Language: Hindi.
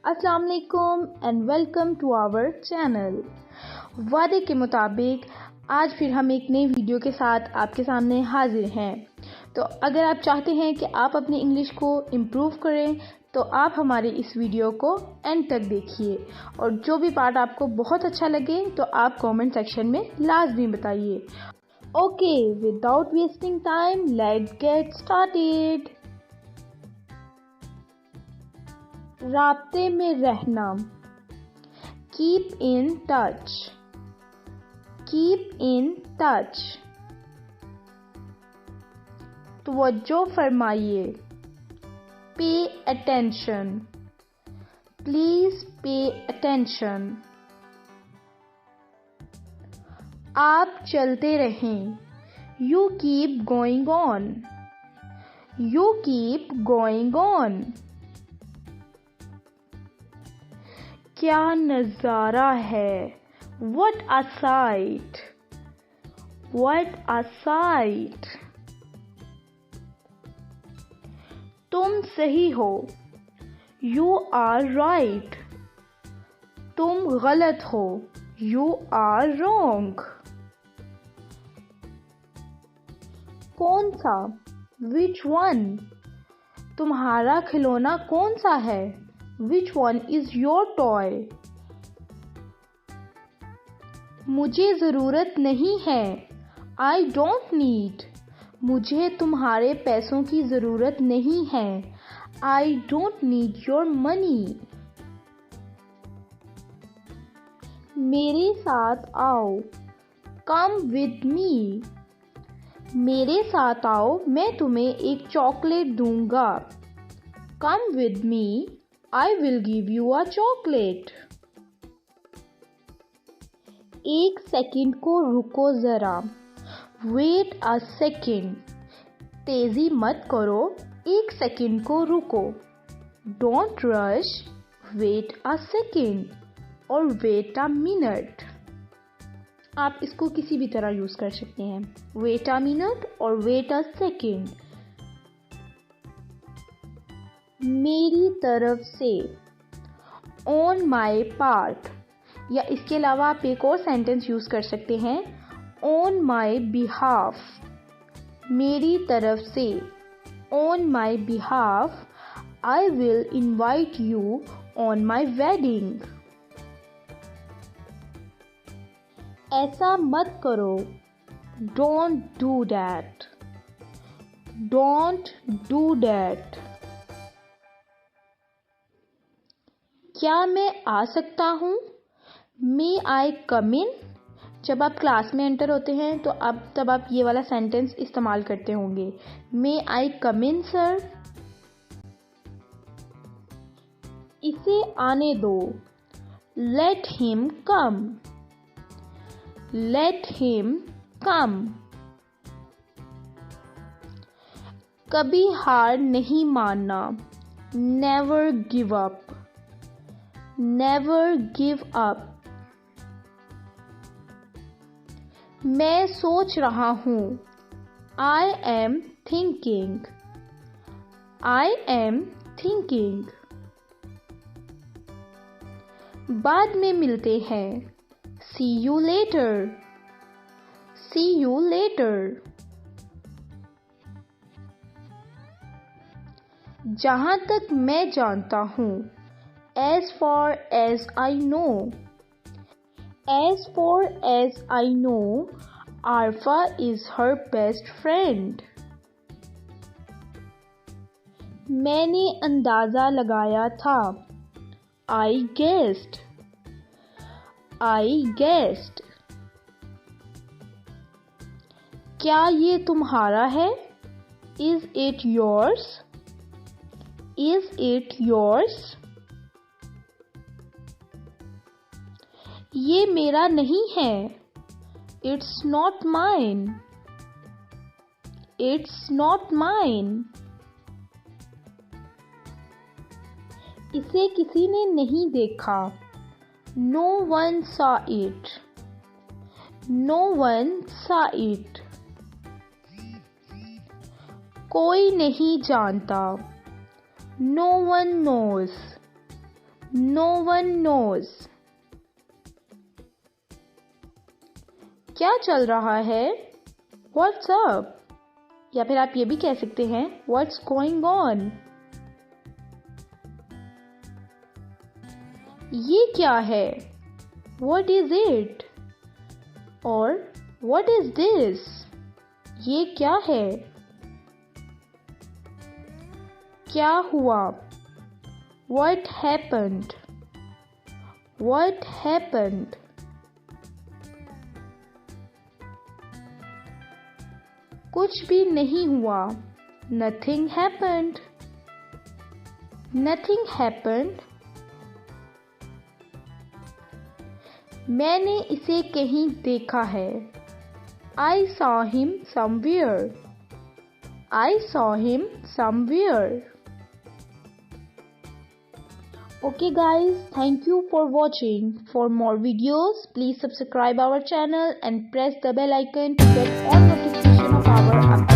अस्सलाम वालेकुम and welcome to our channel. वादे के मुताबिक आज फिर हम एक नई वीडियो के साथ आपके सामने हाजिर हैं। तो अगर आप चाहते हैं कि आप अपनी इंग्लिश को इम्प्रूव करें तो आप हमारे इस वीडियो को एंड तक देखिए और जो भी पार्ट आपको बहुत अच्छा लगे तो आप कमेंट सेक्शन में लाजमी बताइए। Okay, without wasting time let's get started. राब्ते में रहना, keep in touch, keep in touch. तवज्जो फरमाइए, pay attention, please pay attention. आप चलते रहें, you keep going on, you keep going on. क्या नज़ारा है, what a sight, what a sight। तुम सही हो, you are right, तुम गलत हो, you are wrong। कौन सा, which one, तुम्हारा खिलौना कौन सा है, which one is your toy। मुझे ज़रूरत नहीं है, I don't need, मुझे तुम्हारे पैसों की ज़रूरत नहीं है, I don't need your money। मेरे साथ आओ, come with me, मेरे साथ आओ मैं तुम्हें एक चॉकलेट दूंगा, come with me, I will give you a chocolate। एक सेकंड को रुको ज़रा, wait a second, तेज़ी मत करो, एक सेकंड को रुको, don't rush, wait a second और wait a minute। आप इसको किसी भी तरह यूज़ कर सकते हैं, wait a minute और wait a second। मेरी तरफ से, ऑन माई पार्ट, या इसके अलावा आप एक और सेंटेंस यूज़ कर सकते हैं, ऑन माई बिहाफ, मेरी तरफ से, on my behalf I will invite you on my wedding. ऐसा मत करो, don't do that, don't do that. क्या मैं आ सकता हूँ, मे आई कम इन। जब आप क्लास में एंटर होते हैं तो तब आप ये वाला सेंटेंस इस्तेमाल करते होंगे, मे आई कम इन सर। इसे आने दो, let him come, let him come. कभी हार नहीं मानना, never give up, never give up. मैं सोच रहा हूँ, I am thinking, I am thinking. बाद में मिलते हैं, see you later, see you later. जहाँ तक मैं जानता हूँ, as far as I know, as far as I know, Arfa is her best friend। मैंने अंदाज़ा लगाया था, I guessed, I guessed। क्या ये तुम्हारा है, is it yours, is it yours। ये मेरा नहीं है, it's not mine, it's not mine. इसे किसी ने नहीं देखा, no one saw it, no one saw it. कोई नहीं जानता, no one knows, No one knows. क्या चल रहा है? What's up? या फिर आप ये भी कह सकते हैं What's going on? ये क्या है? What is it? और What is this? ये क्या है? क्या हुआ? What happened? What happened? कुछ भी नहीं हुआ. Nothing happened. Nothing happened. मैंने इसे कहीं देखा है. I saw him somewhere. I saw him somewhere. Okay guys, thank you for watching. For more videos, please subscribe our channel and press the bell icon to get all notification of our upload.